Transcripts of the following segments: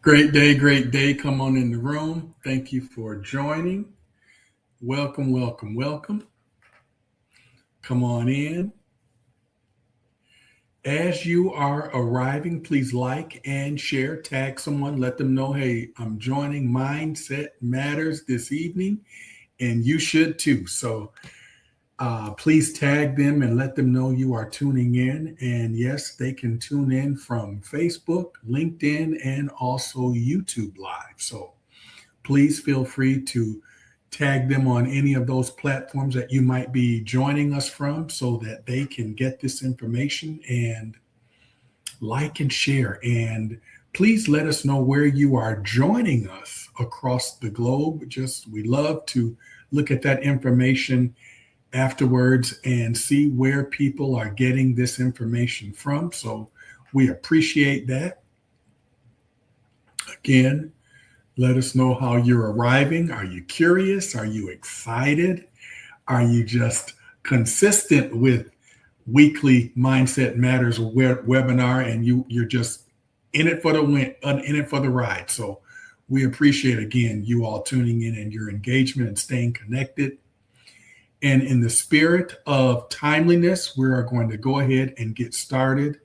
Great day, great day. Come on in the room. Thank you for joining. Welcome, welcome, welcome. Come on in. As you are arriving, please like and share, tag someone, let them know, hey, I'm joining Mindset Matters this evening, and you should too. So please tag them and let them know you are tuning in. And yes, they can tune in from Facebook, LinkedIn, and also YouTube Live. So please feel free to tag them on any of those platforms that you might be joining us from so that they can get this information and like and share. And please let us know where you are joining us across the globe. We love to look at that information afterwards and see where people are getting this information from. So we appreciate that. Again, let us know how you're arriving. Are you curious? Are you excited? Are you just consistent with weekly Mindset Matters webinar and you're just in it for the win, in it for the ride? So we appreciate, again, you all tuning in and your engagement and staying connected. And in the spirit of timeliness, we are going to go ahead and get started.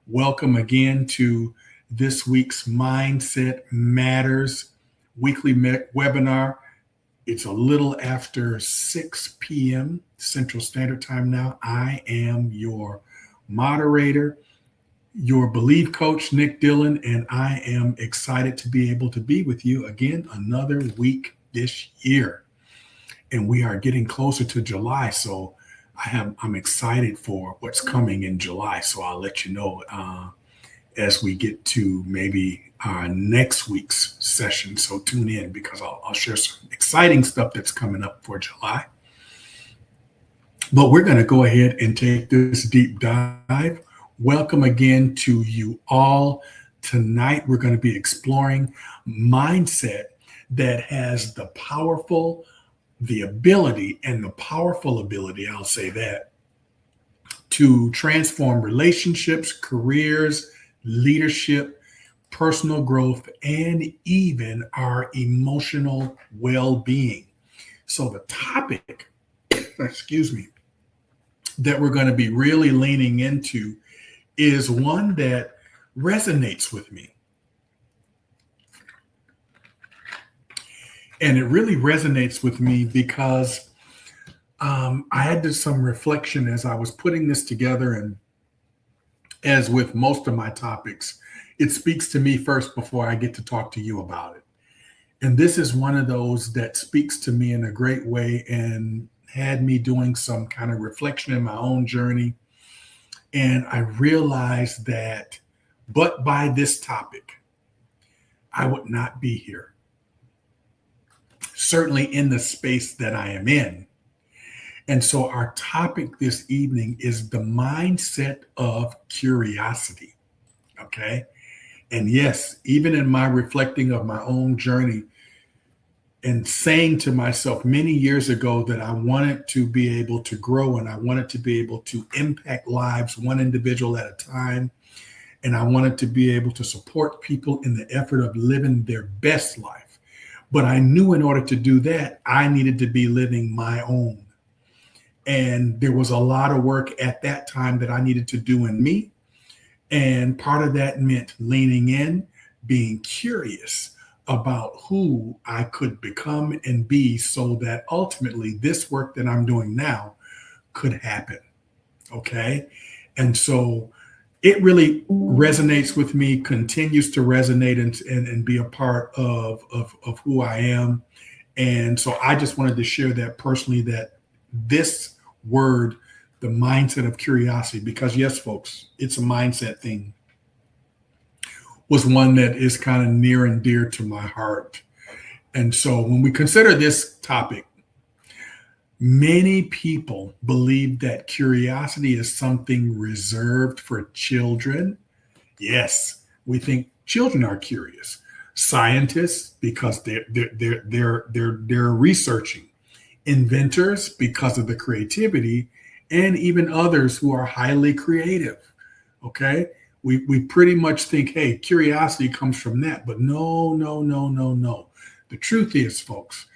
Welcome again to this week's Mindset Matters weekly webinar. It's a little after 6 p.m. Central Standard Time now. I am your moderator, your Believe Coach, Nick Dillon, and I am excited to be able to be with you again another week this year. And we are getting closer to July, so I'm excited for what's coming in July. So I'll let you know as we get to maybe next week's session. So tune in because I'll share some exciting stuff that's coming up for July. But we're going to go ahead and take this deep dive. Welcome again to you all. Tonight, we're going to be exploring mindset that has the powerful ability, I'll say that, to transform relationships, careers, leadership, personal growth, and even our emotional well-being. So the topic, that we're going to be really leaning into is one that resonates with me. And it really resonates with me because I had some reflection as I was putting this together. And as with most of my topics, it speaks to me first before I get to talk to you about it. And this is one of those that speaks to me in a great way and had me doing some kind of reflection in my own journey. And I realized that, but by this topic, I would not be here. Certainly in the space that I am in. And so our topic this evening is the mindset of curiosity. Okay. And yes, even in my reflecting of my own journey and saying to myself many years ago that I wanted to be able to grow and I wanted to be able to impact lives one individual at a time. And I wanted to be able to support people in the effort of living their best life. But I knew in order to do that, I needed to be living my own. And there was a lot of work at that time that I needed to do in me. And part of that meant leaning in, being curious about who I could become and be so that ultimately this work that I'm doing now could happen. Okay. And so it really resonates with me, continues to resonate and be a part of who I am. And so I just wanted to share that personally, that this word, the mindset of curiosity, because yes, folks, it's a mindset thing, was one that is kind of near and dear to my heart. And so when we consider this topic, many people believe that curiosity is something reserved for children. Yes, we think children are curious. Scientists, because they're researching. Inventors, because of the creativity, and even others who are highly creative. Okay, we pretty much think, hey, curiosity comes from that. But no, no, no, no, no. The truth is, folks,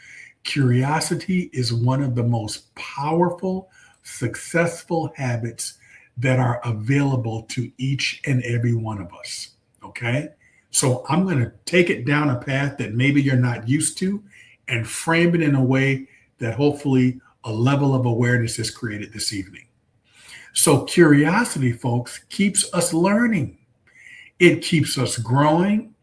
curiosity is one of the most powerful, successful habits that are available to each and every one of us. Okay. So I'm going to take it down a path that maybe you're not used to and frame it in a way that hopefully a level of awareness is created this evening. So curiosity, folks, keeps us learning. It keeps us growing.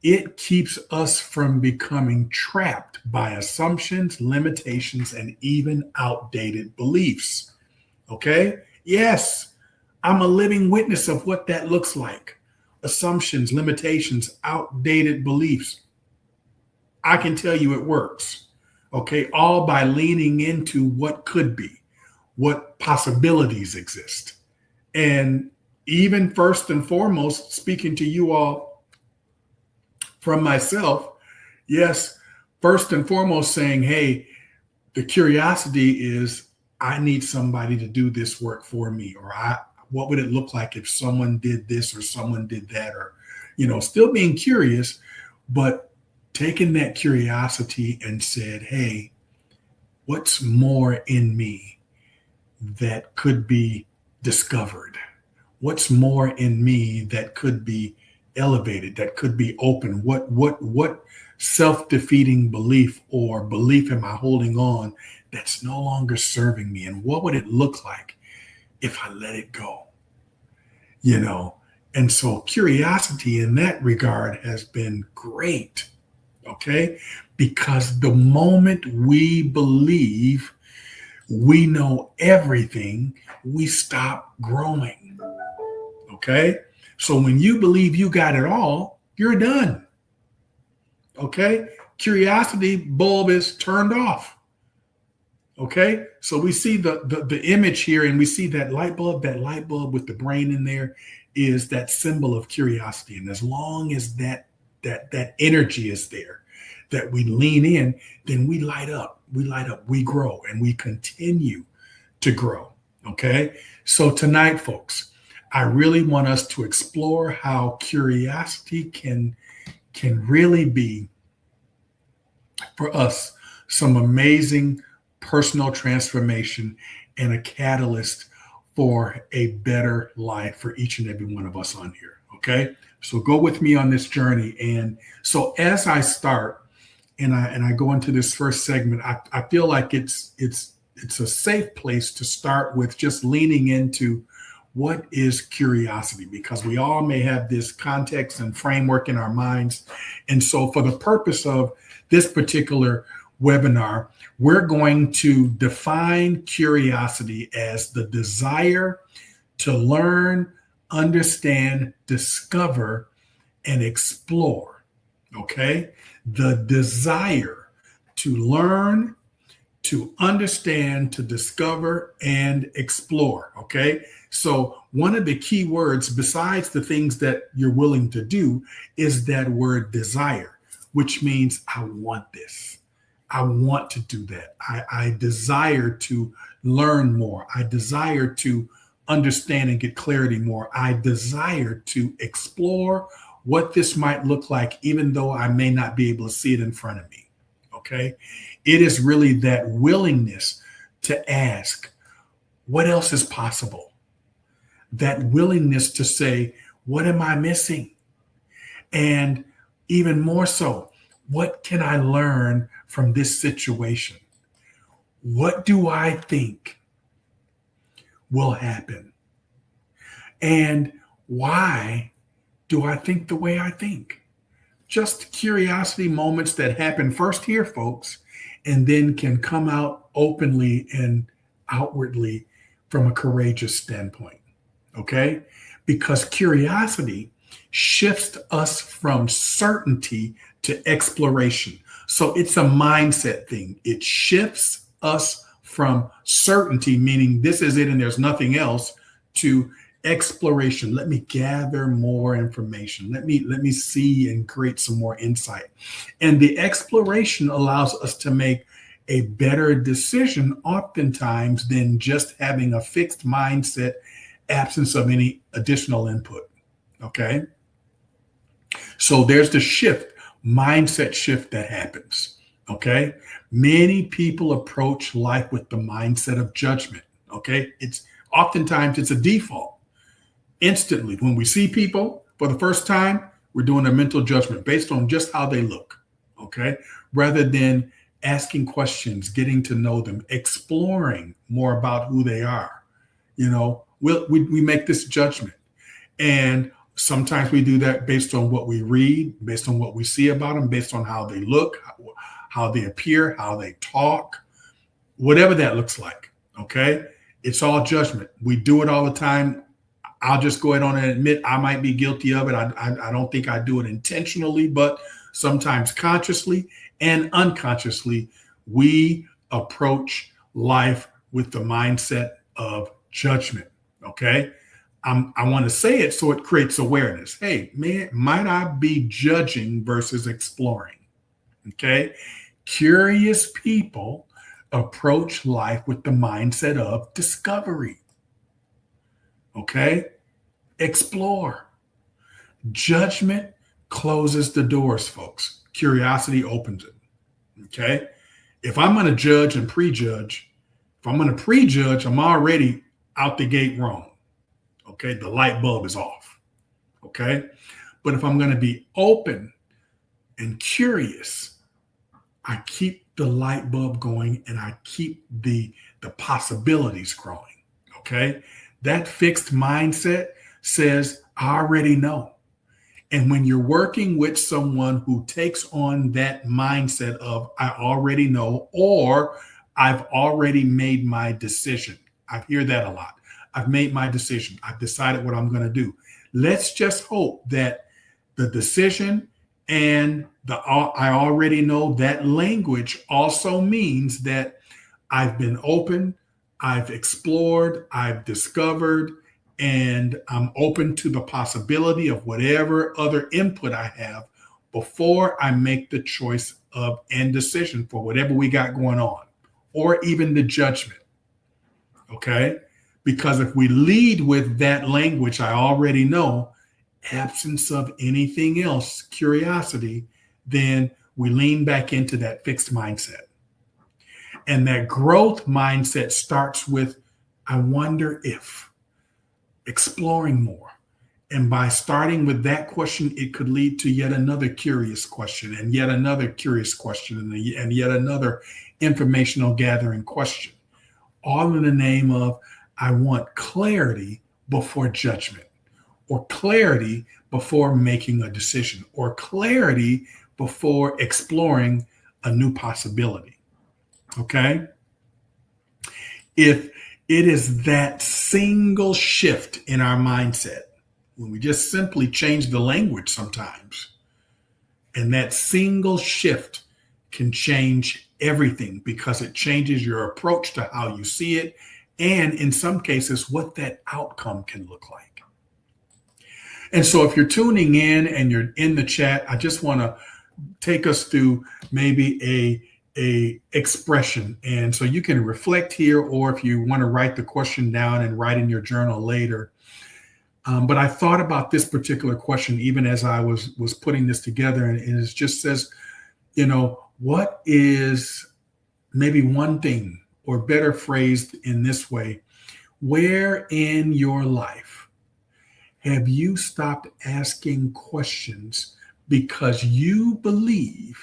It keeps us from becoming trapped by assumptions, limitations, and even outdated beliefs. Okay? Yes, I'm a living witness of what that looks like. Assumptions, limitations, outdated beliefs. I can tell you it works. Okay? All by leaning into what could be, what possibilities exist. And even first and foremost, speaking to you all from myself, yes, first and foremost saying, hey, the curiosity is I need somebody to do this work for me, or what would it look like if someone did this or someone did that, or, still being curious, but taking that curiosity and said, hey, what's more in me that could be discovered? What's more in me that could be elevated, that could be open? What self-defeating belief or belief am I holding on that's no longer serving me? And what would it look like if I let it go? And so curiosity in that regard has been great. Okay. Because the moment we believe we know everything, we stop growing. Okay. So when you believe you got it all, you're done. Okay. Curiosity bulb is turned off. Okay. So we see the image here, and we see that light bulb with the brain in there is that symbol of curiosity. And as long as that energy is there, that we lean in, then we light up, we grow, and we continue to grow. Okay. So tonight, folks, I really want us to explore how curiosity can really be for us some amazing personal transformation and a catalyst for a better life for each and every one of us on here. Okay. So go with me on this journey. And so as I start and I go into this first segment, I feel like it's a safe place to start with just leaning into what is curiosity, because we all may have this context and framework in our minds. And so for the purpose of this particular webinar, we're going to define curiosity as the desire to learn, understand, discover, and explore. Okay? The desire to learn, to understand, to discover, and explore. Okay? So one of the key words, besides the things that you're willing to do, is that word desire, which means I want this. I want to do that. I desire to learn more. I desire to understand and get clarity more. I desire to explore what this might look like, even though I may not be able to see it in front of me. Okay. It is really that willingness to ask, what else is possible? That willingness to say, what am I missing? And even more so, what can I learn from this situation? What do I think will happen? And why do I think the way I think? Just curiosity moments that happen first here, folks, and then can come out openly and outwardly from a courageous standpoint. Okay? Because curiosity shifts us from certainty to exploration. So it's a mindset thing. It shifts us from certainty, meaning this is it and there's nothing else, to exploration. Let me gather more information. Let me see and create some more insight. And the exploration allows us to make a better decision oftentimes than just having a fixed mindset, absence of any additional input. Okay. So there's the shift, mindset shift that happens. Okay. Many people approach life with the mindset of judgment. Okay. Oftentimes it's a default. Instantly, when we see people for the first time, we're doing a mental judgment based on just how they look. Okay. Rather than asking questions, getting to know them, exploring more about who they are. We make this judgment. And sometimes we do that based on what we read, based on what we see about them, based on how they look, how they appear, how they talk, whatever that looks like. Okay. It's all judgment. We do it all the time. I'll just go ahead on and admit I might be guilty of it. I don't think I do it intentionally, but sometimes consciously and unconsciously, we approach life with the mindset of judgment. Okay. I want to say it so it creates awareness. Hey, man, might I be judging versus exploring? Okay. Curious people approach life with the mindset of discovery. Okay. Explore. Judgment closes the doors, folks. Curiosity opens it. Okay. If I'm going to judge and prejudge, if I'm going to prejudge, I'm already out the gate wrong. Okay. The light bulb is off. Okay. But if I'm going to be open and curious, I keep the light bulb going and I keep the possibilities growing. Okay. That fixed mindset says, I already know. And when you're working with someone who takes on that mindset of, I already know, or I've already made my decision. I hear that a lot. I've made my decision. I've decided what I'm going to do. Let's just hope that the decision and the I already know, that language also means that I've been open, I've explored, I've discovered, and I'm open to the possibility of whatever other input I have before I make the choice of and decision for whatever we got going on, or even the judgment. Okay? Because if we lead with that language, I already know, absence of anything else, curiosity, then we lean back into that fixed mindset. And that growth mindset starts with, I wonder if, exploring more. And by starting with that question, it could lead to yet another curious question and yet another curious question and yet another informational gathering question. All in the name of, I want clarity before judgment, or clarity before making a decision, or clarity before exploring a new possibility. Okay? If it is that single shift in our mindset, when we just simply change the language sometimes, and that single shift can change everything because it changes your approach to how you see it, and in some cases, what that outcome can look like. And so if you're tuning in and you're in the chat, I just want to take us through maybe a expression. And so you can reflect here, or if you want to write the question down and write in your journal later. But I thought about this particular question even as I was putting this together, and it just says, what is maybe one thing, or better phrased in this way, where in your life have you stopped asking questions because you believe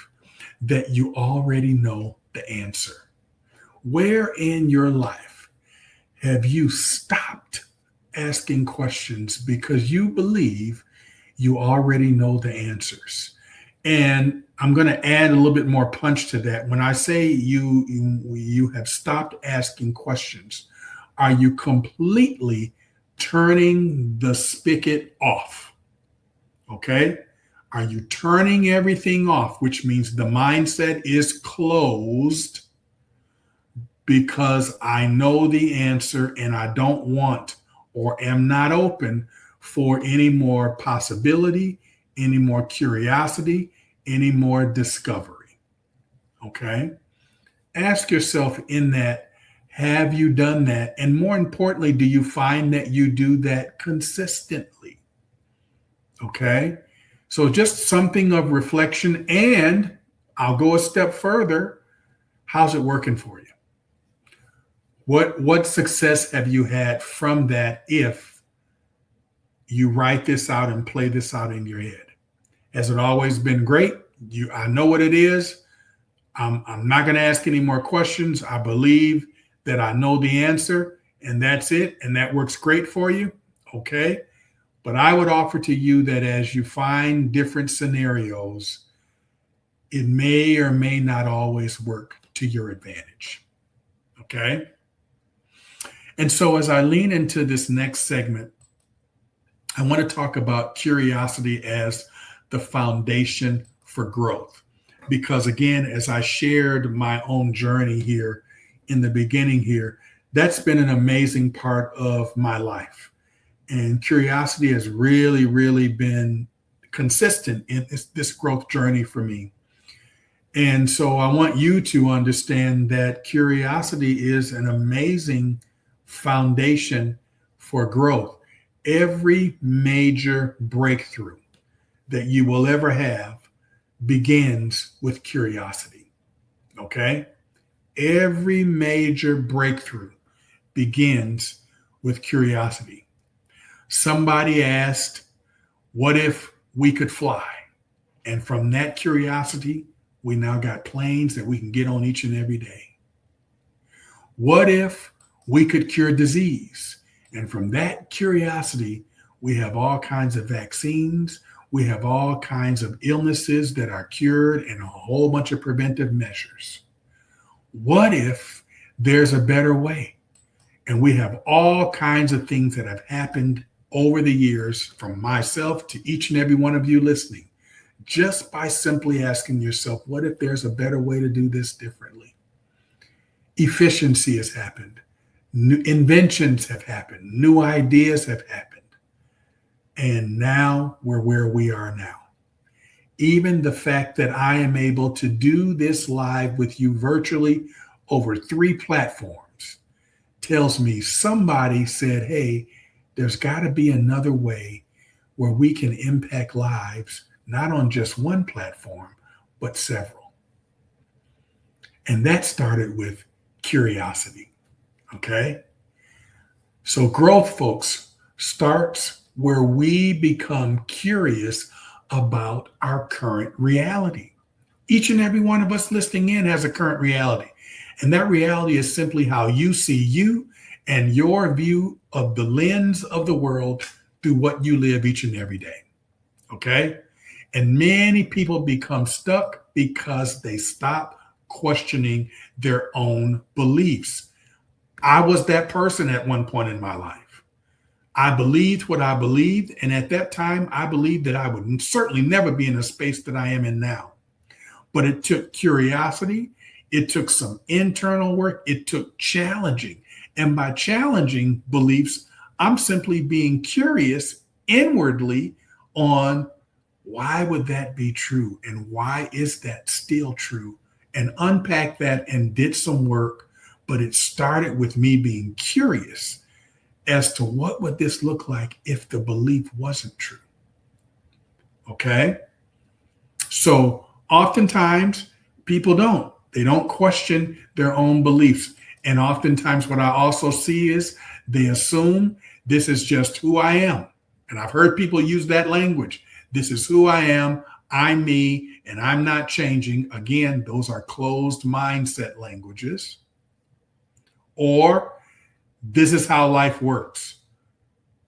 that you already know the answer? Where in your life have you stopped asking questions because you believe you already know the answers? And I'm going to add a little bit more punch to that. When I say you have stopped asking questions, are you completely turning the spigot off? Okay? Are you turning everything off, which means the mindset is closed because I know the answer and I don't want or am not open for any more possibility, any more curiosity, any more discovery? Okay? Ask yourself in that, have you done that? And more importantly, do you find that you do that consistently? Okay. So just something of reflection. And I'll go a step further. How's it working for you? What success have you had from that if you write this out and play this out in your head? Has it always been great? I know what it is. I'm not going to ask any more questions. I believe that I know the answer, and that's it. And that works great for you. Okay. But I would offer to you that as you find different scenarios, it may or may not always work to your advantage. Okay. And so as I lean into this next segment, I want to talk about curiosity as the foundation for growth. Because again, as I shared my own journey here in the beginning here, that's been an amazing part of my life. And curiosity has really, really been consistent in this growth journey for me. And so I want you to understand that curiosity is an amazing foundation for growth. Every major breakthrough that you will ever have begins with curiosity. Okay? Every major breakthrough begins with curiosity. Somebody asked, what if we could fly? And from that curiosity, we now got planes that we can get on each and every day. What if we could cure disease? And from that curiosity, we have all kinds of vaccines. We have all kinds of illnesses that are cured and a whole bunch of preventive measures. What if there's a better way? And we have all kinds of things that have happened over the years, from myself to each and every one of you listening, just by simply asking yourself, what if there's a better way to do this differently? Efficiency has happened. New inventions have happened. New ideas have happened. And now we're where we are now. Even the fact that I am able to do this live with you virtually over 3 platforms tells me somebody said, hey, there's got to be another way where we can impact lives, not on just one platform, but several. And that started with curiosity. Okay? So growth, folks, starts where we become curious about our current reality. Each and every one of us listening in has a current reality. And that reality is simply how you see you and your view of the lens of the world through what you live each and every day. Okay? And many people become stuck because they stop questioning their own beliefs. I was that person at one point in my life. I believed what I believed. And at that time, I believed that I would certainly never be in a space that I am in now. But it took curiosity. It took some internal work. It took challenging. And by challenging beliefs, I'm simply being curious inwardly on why would that be true? And why is that still true? And unpack that and did some work. But it started with me being curious as to what would this look like if the belief wasn't true. Okay? So oftentimes people they don't question their own beliefs. And oftentimes what I also see is they assume this is just who I am. And I've heard people use that language. This is who I am. I'm me, and I'm not changing. Again, those are closed mindset languages. Or this is how life works.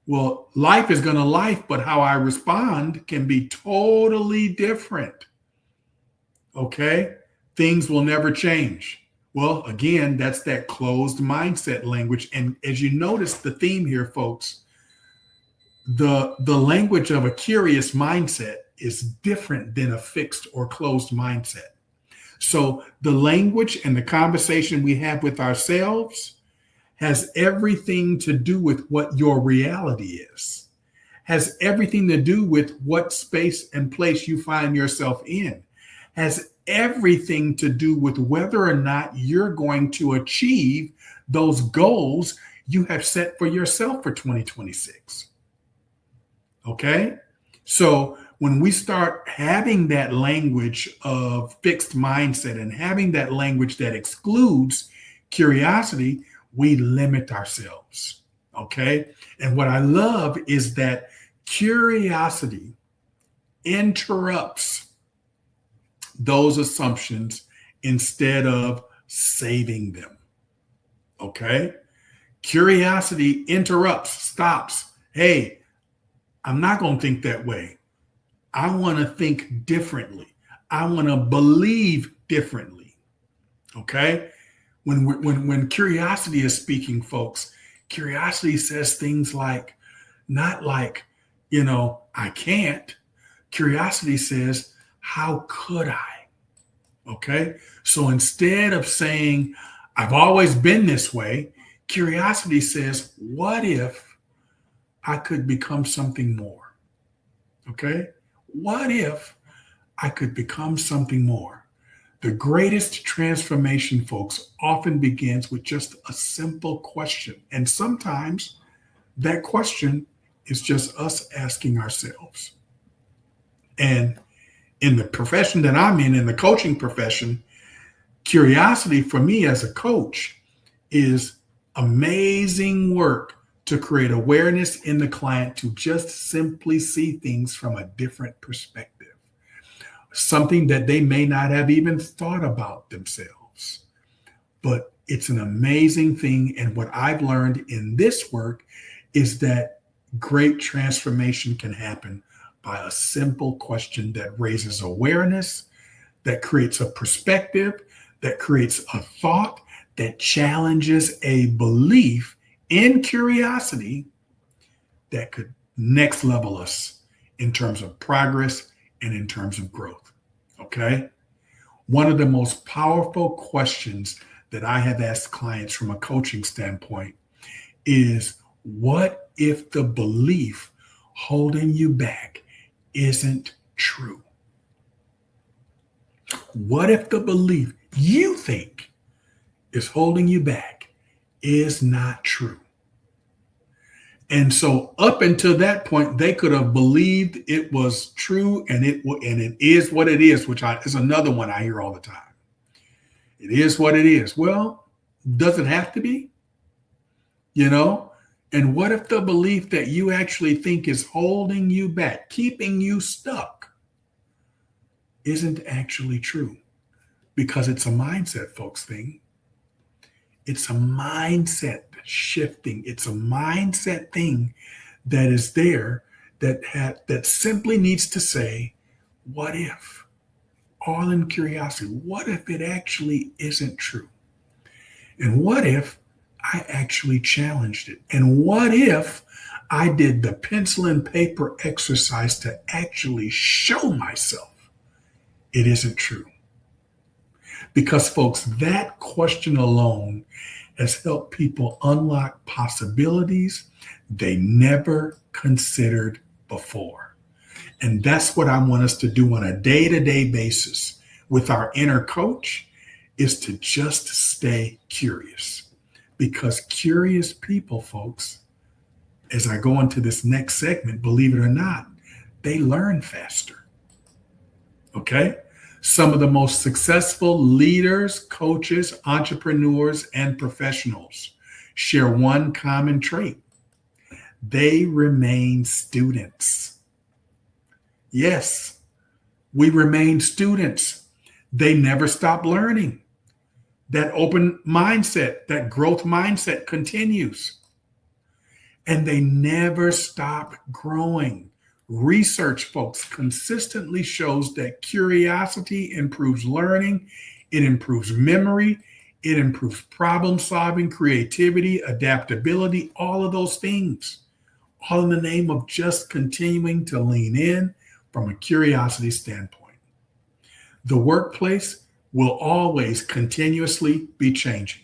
Well, life is going to life, but how I respond can be totally different. Okay? Things will never change. Well, again, that's that closed mindset language. And as you notice the theme here, folks, the language of a curious mindset is different than a fixed or closed mindset. So the language and the conversation we have with ourselves has everything to do with what your reality is, has everything to do with what space and place you find yourself in, has everything to do with whether or not you're going to achieve those goals you have set for yourself for 2026. Okay? So when we start having that language of fixed mindset and having that language that excludes curiosity, we limit ourselves. Okay. And what I love is that curiosity interrupts those assumptions instead of saving them. Okay. Curiosity interrupts, stops. Hey, I'm not going to think that way. I want to think differently. I want to believe differently. Okay. When curiosity is speaking, folks, curiosity says things like, not like, I can't. Curiosity says, how could I? Okay. So instead of saying, I've always been this way, curiosity says, what if I could become something more? Okay. What if I could become something more? The greatest transformation, folks, often begins with just a simple question. And sometimes that question is just us asking ourselves. And in the profession that I'm in the coaching profession, curiosity for me as a coach is amazing work to create awareness in the client to just simply see things from a different perspective, something that they may not have even thought about themselves. But it's an amazing thing. And what I've learned in this work is that great transformation can happen by a simple question that raises awareness, that creates a perspective, that creates a thought, that challenges a belief in curiosity that could next level us in terms of progress and in terms of growth. Okay. One of the most powerful questions that I have asked clients from a coaching standpoint is, what if the belief holding you back isn't true? What if the belief you think is holding you back is not true? And so up until that point, they could have believed it was true, and it is what it is, which is another one I hear all the time. It is what it is. Well, does it have to be? And what if the belief that you actually think is holding you back, keeping you stuck, isn't actually true? Because it's a mindset, folks, thing. It's a mindset shifting. It's a mindset thing that is there that simply needs to say, what if? All in curiosity. What if it actually isn't true? And what if I actually challenged it? And what if I did the pencil and paper exercise to actually show myself it isn't true? Because, folks, that question alone has helped people unlock possibilities they never considered before. And that's what I want us to do on a day-to-day basis with our inner coach, is to just stay curious. Because curious people, folks, as I go into this next segment, believe it or not, they learn faster. Okay? Some of the most successful leaders, coaches, entrepreneurs, and professionals share one common trait. They remain students. Yes, we remain students. They never stop learning. That open mindset, that growth mindset continues. And they never stop growing. Research, folks, consistently shows that curiosity improves learning, it improves memory, it improves problem solving, creativity, adaptability, all of those things, all in the name of just continuing to lean in from a curiosity standpoint. The workplace will always continuously be changing.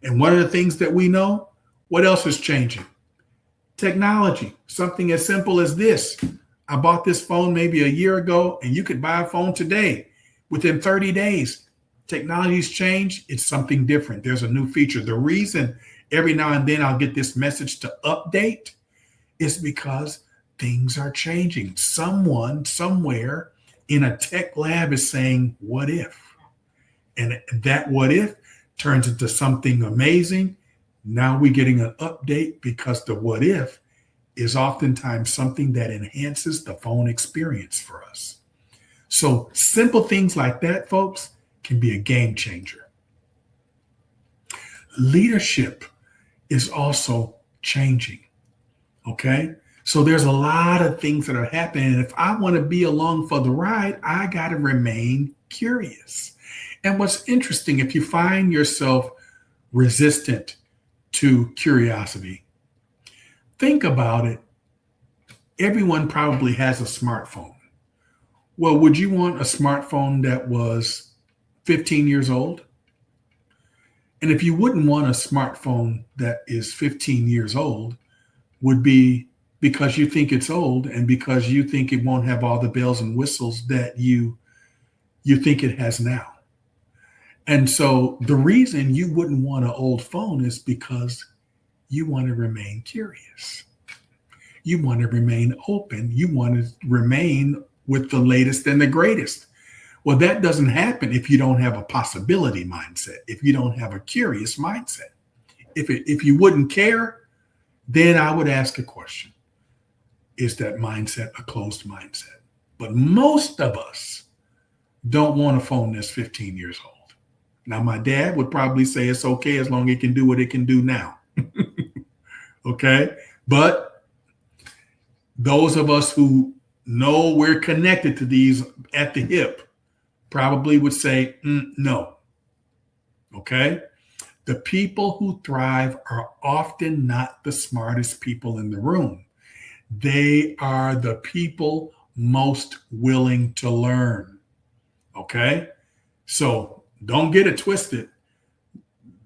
And one of the things that we know, what else is changing? Technology. Something as simple as this. I bought this phone maybe a year ago, and you could buy a phone today within 30 days. Technology's changed. It's something different. There's a new feature. The reason every now and then I'll get this message to update is because things are changing. Someone somewhere in a tech lab is saying, what if? And that what if turns into something amazing. Now we're getting an update because the what if is oftentimes something that enhances the phone experience for us. So simple things like that, folks, can be a game changer. Leadership is also changing. Okay. So there's a lot of things that are happening. And if I want to be along for the ride, I got to remain curious. And what's interesting, if you find yourself resistant to curiosity, think about it. Everyone probably has a smartphone. Well, would you want a smartphone that was 15 years old? And if you wouldn't want a smartphone that is 15 years old, would be because you think it's old and because you think it won't have all the bells and whistles that you think it has now. And so the reason you wouldn't want an old phone is because you want to remain curious. You want to remain open. You want to remain with the latest and the greatest. Well, that doesn't happen if you don't have a possibility mindset, if you don't have a curious mindset. If you wouldn't care, then I would ask a question. Is that mindset a closed mindset? But most of us don't want a phone that's 15 years old. Now, my dad would probably say it's okay as long as it can do what it can do now. Okay? But those of us who know we're connected to these at the hip probably would say, no. Okay? The people who thrive are often not the smartest people in the room. They are the people most willing to learn. Okay? So don't get it twisted.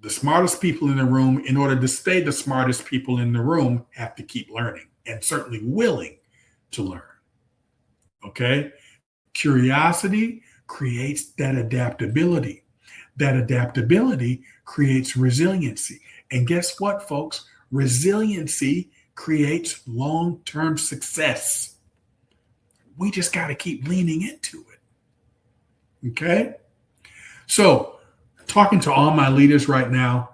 The smartest people in the room, in order to stay the smartest people in the room, have to keep learning and certainly willing to learn. Okay? Curiosity creates that adaptability. That adaptability creates resiliency. And guess what, folks? Resiliency creates long-term success. We just got to keep leaning into it. Okay? So, talking to all my leaders right now,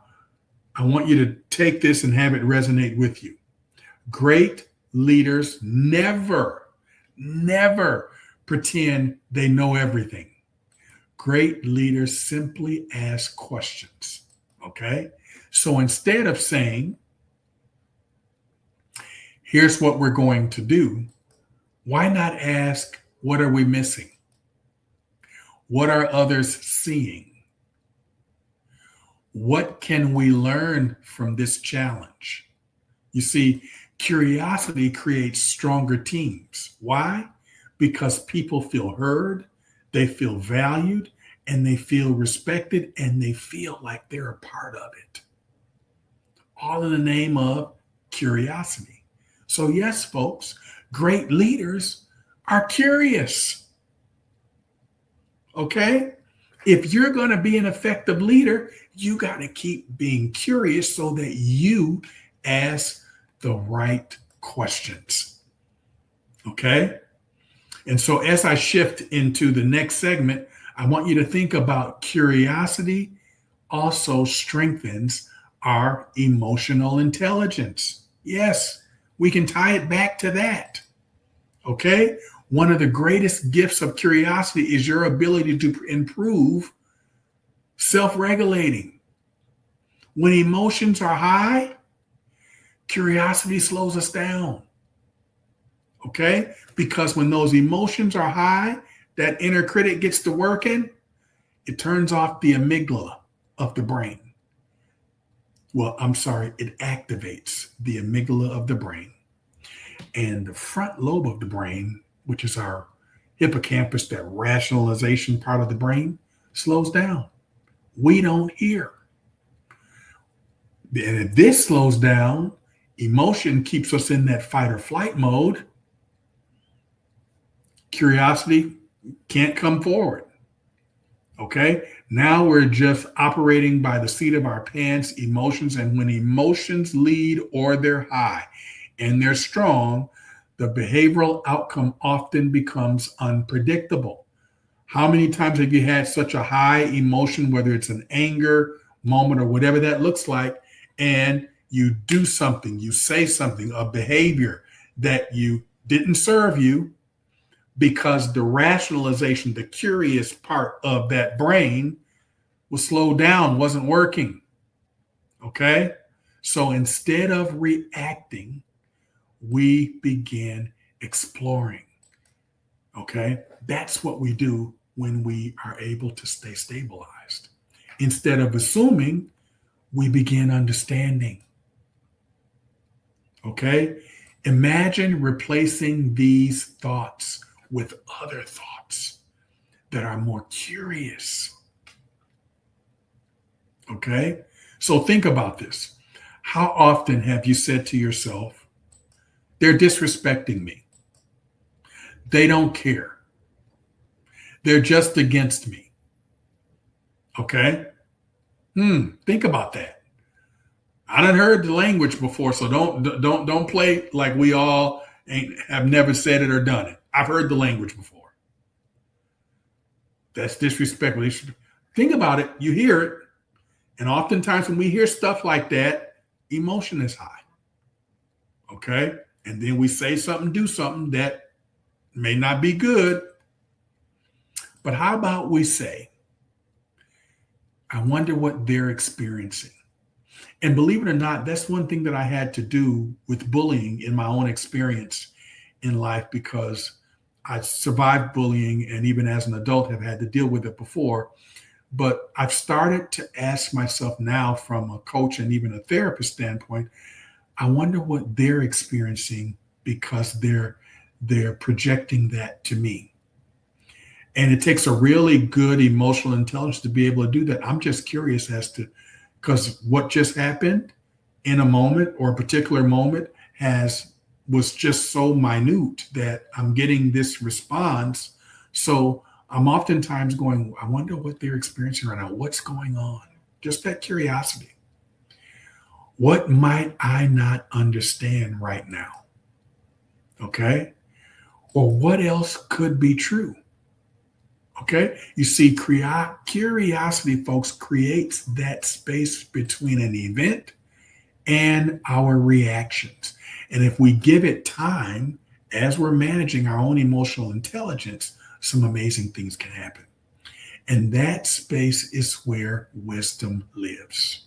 I want you to take this and have it resonate with you. Great leaders never pretend they know everything. Great leaders simply ask questions. Okay? So instead of saying, here's what we're going to do, why not ask, what are we missing? What are others seeing? What can we learn from this challenge? You see, curiosity creates stronger teams. Why? Because people feel heard, they feel valued, and they feel respected, and they feel like they're a part of it. All in the name of curiosity. So yes, folks, great leaders are curious. Okay? If you're going to be an effective leader, you got to keep being curious so that you ask the right questions. Okay? And so as I shift into the next segment, I want you to think about curiosity also strengthens our emotional intelligence. Yes, we can tie it back to that. Okay? One of the greatest gifts of curiosity is your ability to improve self-regulating. When emotions are high, curiosity slows us down. Okay? Because when those emotions are high, that inner critic gets to working, it turns off the amygdala of the brain. Well, I'm sorry, it activates the amygdala of the brain. And the front lobe of the brain, which is our hippocampus, that rationalization part of the brain, slows down. We don't hear. And if this slows down, emotion keeps us in that fight or flight mode. Curiosity can't come forward. Okay? Now we're just operating by the seat of our pants, emotions. And when emotions lead or they're high and they're strong, the behavioral outcome often becomes unpredictable. How many times have you had such a high emotion, whether it's an anger moment or whatever that looks like, and you do something, you say something, a behavior that you didn't serve you because the rationalization, the curious part of that brain was slowed down, wasn't working. Okay? So instead of reacting, we begin exploring. Okay? That's what we do when we are able to stay stabilized. Instead of assuming, we begin understanding. Okay? Imagine replacing these thoughts with other thoughts that are more curious. Okay? So think about this. How often have you said to yourself, they're disrespecting me. They don't care. They're just against me. Okay? Think about that. I done heard the language before, so don't play like we all have never said it or done it. I've heard the language before. That's disrespectful. Think about it. You hear it. And oftentimes when we hear stuff like that, emotion is high. Okay? And then we say something, do something that may not be good. But how about we say, I wonder what they're experiencing. And believe it or not, that's one thing that I had to do with bullying in my own experience in life, because I survived bullying and even as an adult have had to deal with it before. But I've started to ask myself now from a coach and even a therapist standpoint, I wonder what they're experiencing because they're projecting that to me. And it takes a really good emotional intelligence to be able to do that. I'm just curious as to, because what just happened in a moment or a particular moment was just so minute that I'm getting this response. So I'm oftentimes going, I wonder what they're experiencing right now. What's going on? Just that curiosity. What might I not understand right now? Okay. Or what else could be true? Okay. You see, curiosity, folks, creates that space between an event and our reactions. And if we give it time, as we're managing our own emotional intelligence, some amazing things can happen. And that space is where wisdom lives.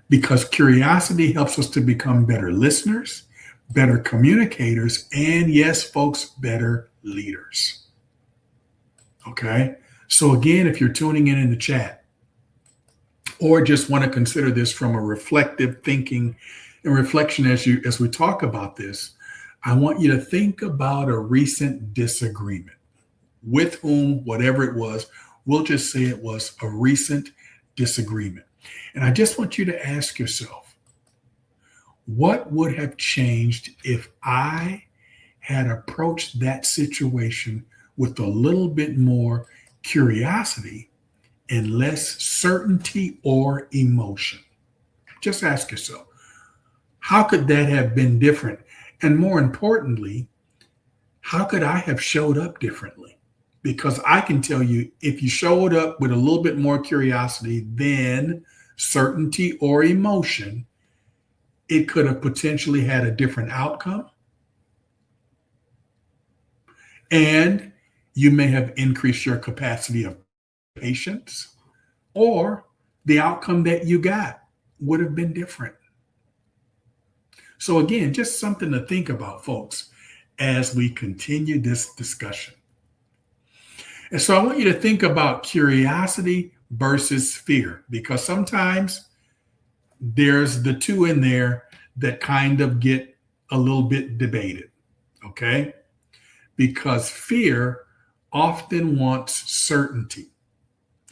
Because curiosity helps us to become better listeners, better communicators, and yes, folks, better leaders. Okay. So again, if you're tuning in the chat or just want to consider this from a reflective thinking and reflection as we talk about this, I want you to think about a recent disagreement with whom, whatever it was. We'll just say it was a recent disagreement. And I just want you to ask yourself, what would have changed if I had approached that situation with a little bit more curiosity and less certainty or emotion? Just ask yourself, how could that have been different? And more importantly, how could I have showed up differently? Because I can tell you, if you showed up with a little bit more curiosity than certainty or emotion, it could have potentially had a different outcome. And you may have increased your capacity of patience, or the outcome that you got would have been different. So again, just something to think about, folks, as we continue this discussion. And so I want you to think about curiosity versus fear, because sometimes there's the two in there that kind of get a little bit debated, okay? Because fear often wants certainty,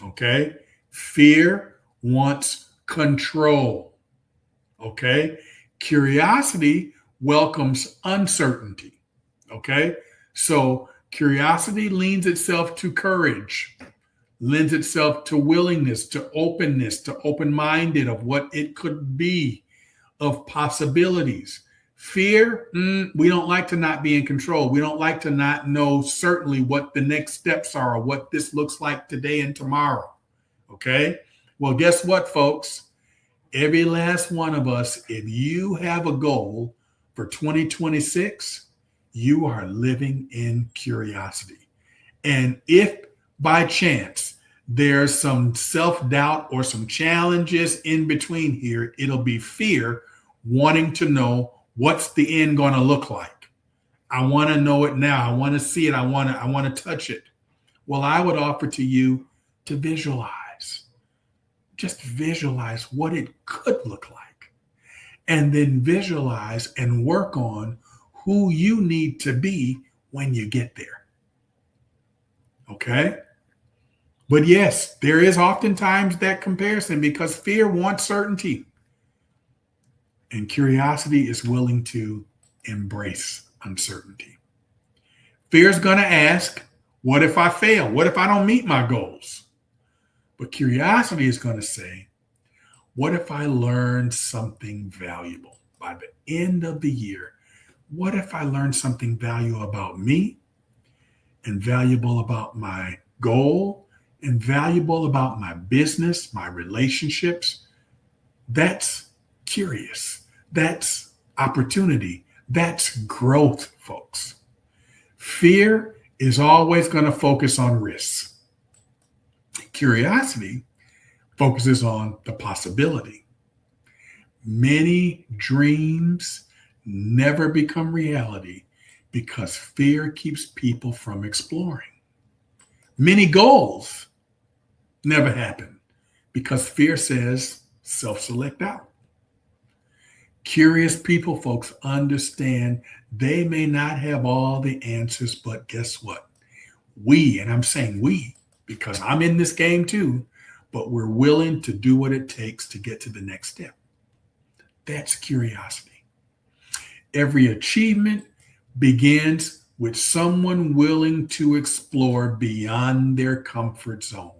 okay? Fear wants control, okay? Curiosity welcomes uncertainty, okay? So curiosity leans itself to courage, lends itself to willingness, to openness, to open-minded of what it could be, of possibilities. Fear, we don't like to not be in control. We don't like to not know certainly what the next steps are or what this looks like today and tomorrow. Okay? Well, guess what, folks? Every last one of us, if you have a goal for 2026, you are living in curiosity. And if by chance there's some self-doubt or some challenges in between here, it'll be fear wanting to know what's the end going to look like. I want to know it now. I want to see it. I want to touch it. Well, I would offer to you to visualize. Just visualize what it could look like. And then visualize and work on who you need to be when you get there. Okay? But yes, there is oftentimes that comparison because fear wants certainty. And curiosity is willing to embrace uncertainty. Fear is going to ask, what if I fail? What if I don't meet my goals? But curiosity is going to say, what if I learn something valuable by the end of the year? What if I learn something valuable about me and valuable about my goal and valuable about my business, my relationships? That's curious. That's opportunity. That's growth, folks. Fear is always going to focus on risks. Curiosity focuses on the possibility. Many dreams never become reality because fear keeps people from exploring. Many goals never happen because fear says self-select out. Curious people, folks, understand they may not have all the answers, but guess what? We, and I'm saying we, because I'm in this game too, but we're willing to do what it takes to get to the next step. That's curiosity. Every achievement begins with someone willing to explore beyond their comfort zone.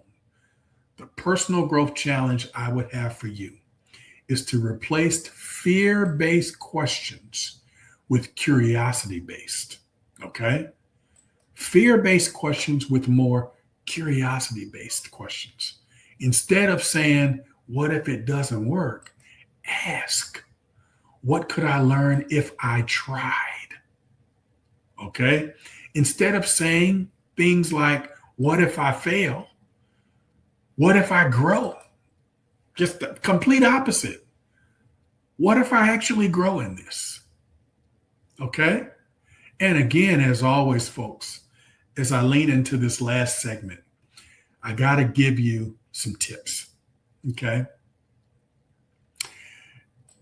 The personal growth challenge I would have for you is to replace fear-based questions with curiosity-based, okay? Fear-based questions with more curiosity-based questions. Instead of saying, what if it doesn't work? Ask, what could I learn if I tried? Okay? Instead of saying things like, what if I fail? What if I grow? Just the complete opposite. What if I actually grow in this? Okay? And again, as always, folks, as I lean into this last segment, I got to give you some tips, okay,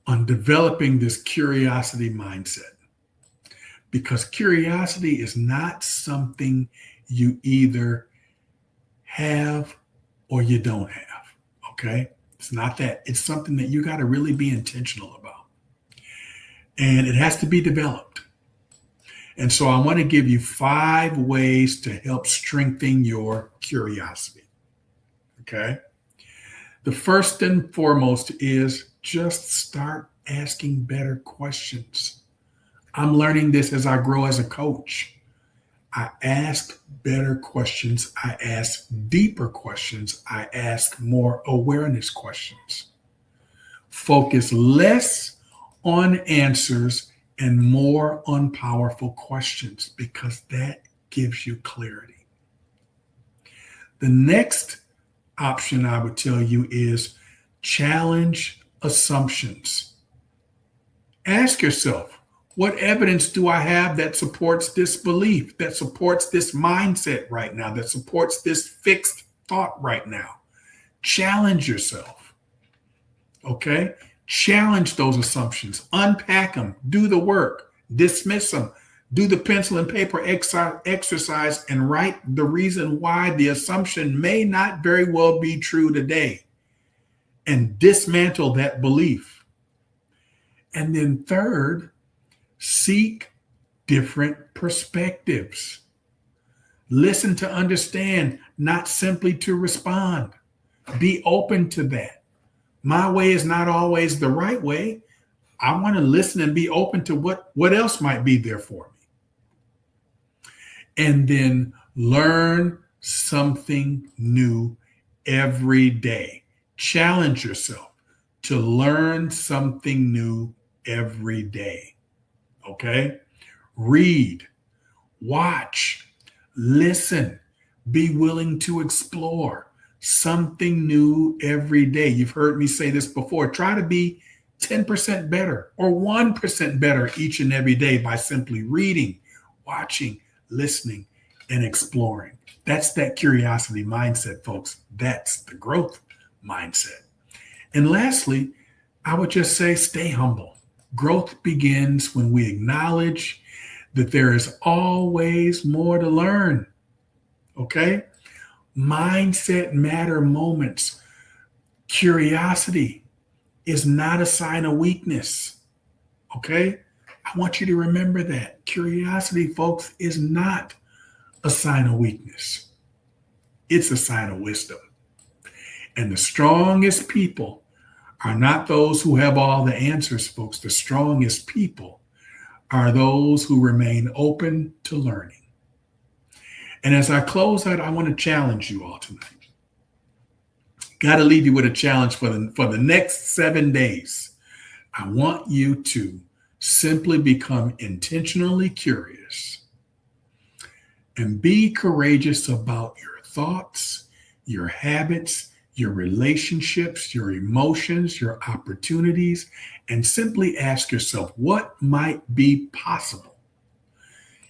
on developing this curiosity mindset. Because curiosity is not something you either have or you don't have, okay? It's not that. It's something that you got to really be intentional about. And it has to be developed. And so I want to give you 5 ways to help strengthen your curiosity. Okay. The first and foremost is just start asking better questions. I'm learning this as I grow as a coach. I ask better questions. I ask deeper questions. I ask more awareness questions. Focus less on answers and more on powerful questions because that gives you clarity. The next option I would tell you is challenge assumptions. Ask yourself, what evidence do I have that supports this belief, that supports this mindset right now, that supports this fixed thought right now? Challenge yourself. Okay? Challenge those assumptions, unpack them, do the work, dismiss them, do the pencil and paper exercise and write the reason why the assumption may not very well be true today and dismantle that belief. And then third, seek different perspectives. Listen to understand, not simply to respond. Be open to that. My way is not always the right way. I want to listen and be open to what else might be there for me. And then learn something new every day. Challenge yourself to learn something new every day. Okay? Read, watch, listen, be willing to explore something new every day. You've heard me say this before. Try to be 10% better or 1% better each and every day by simply reading, watching, listening, and exploring. That's that curiosity mindset, folks. That's the growth mindset. And lastly, I would just say stay humble. Growth begins when we acknowledge that there is always more to learn. Okay? Mindset matter moments. Curiosity is not a sign of weakness. Okay? I want you to remember that. Curiosity, folks, is not a sign of weakness. It's a sign of wisdom. And the strongest people are not those who have all the answers, folks. The strongest people are those who remain open to learning. And as I close out, I want to challenge you all tonight. Got to leave you with a challenge for the next 7 days. I want you to simply become intentionally curious and be courageous about your thoughts, your habits, your relationships, your emotions, your opportunities, and simply ask yourself, what might be possible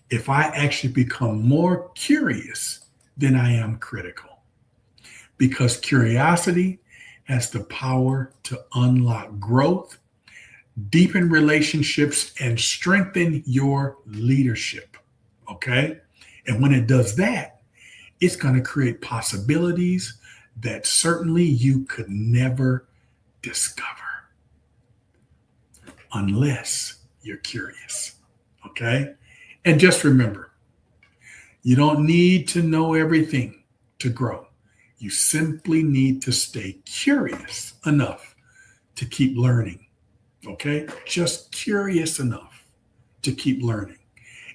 if I actually become more curious than I am critical? Because curiosity has the power to unlock growth, deepen relationships, and strengthen your leadership. Okay? And when it does that, it's going to create possibilities that certainly you could never discover unless you're curious. Okay? And just remember, you don't need to know everything to grow. You simply need to stay curious enough to keep learning. Okay? Just curious enough to keep learning.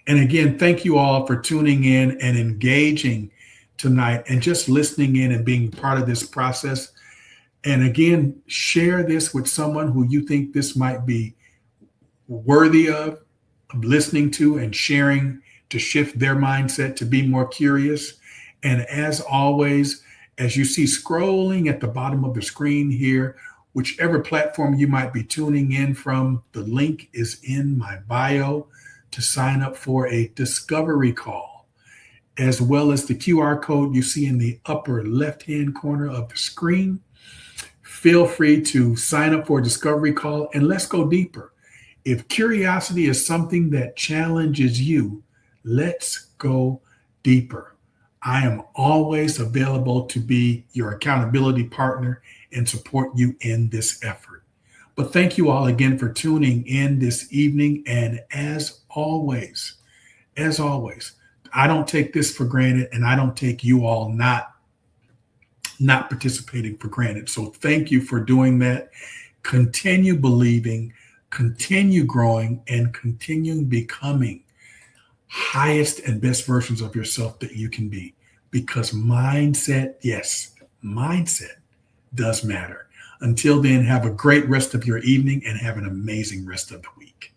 And again, thank you all for tuning in and engaging tonight and just listening in and being part of this process. And again, share this with someone who you think this might be worthy of listening to and sharing to shift their mindset to be more curious. And as always, as you see scrolling at the bottom of the screen here, whichever platform you might be tuning in from, the link is in my bio to sign up for a discovery call, as well as the QR code you see in the upper left-hand corner of the screen. Feel free to sign up for a discovery call and let's go deeper. If curiosity is something that challenges you, let's go deeper. I am always available to be your accountability partner and support you in this effort. But thank you all again for tuning in this evening. And as always, I don't take this for granted, and I don't take you all not participating for granted. So thank you for doing that. Continue believing, continue growing, and continue becoming highest and best versions of yourself that you can be. Because mindset, yes, mindset does matter. Until then, have a great rest of your evening and have an amazing rest of the week.